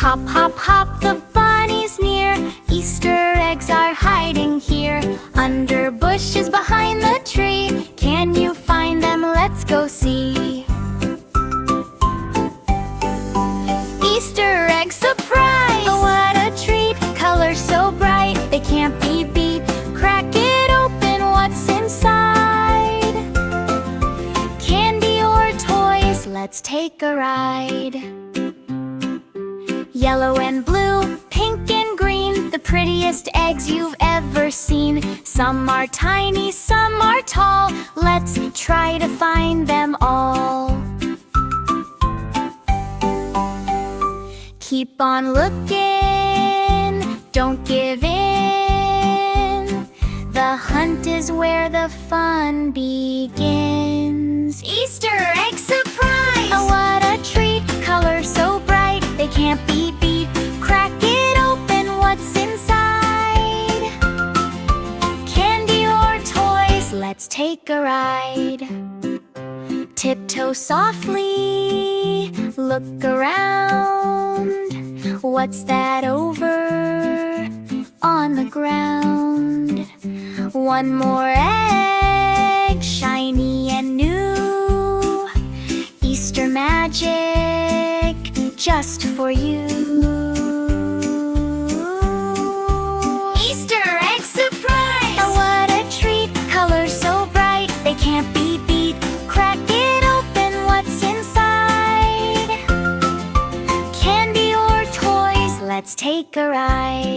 Hop, hop, hop, the bunny's near. Easter eggs are hiding here, under bushes behind the tree. Can you find them? Let's go see. Easter egg surprise! Oh, what a treat! Colors so bright, they can't be beat. Crack it open, what's inside? Candy or toys? Let's take a ride. Yellow and blue, pink and green, the prettiest eggs you've ever seen. Some are tiny, some are tall. Let's try to find them all. Keep on looking, don't give in. The hunt is where the fun begins. Easter egg surprise! Oh, what a treat! Colors so bright, they can't be beat. Crack it open, what's inside? Candy or toys? Let's take a ride. Tiptoe softly, look around. What's that over on the ground? One more egg, shiny and new. Easter magic just for you. Easter egg surprise! Oh, what a treat! Colors so bright, they can't be beat. Crack it open, what's inside? Candy or toys? Let's take a ride.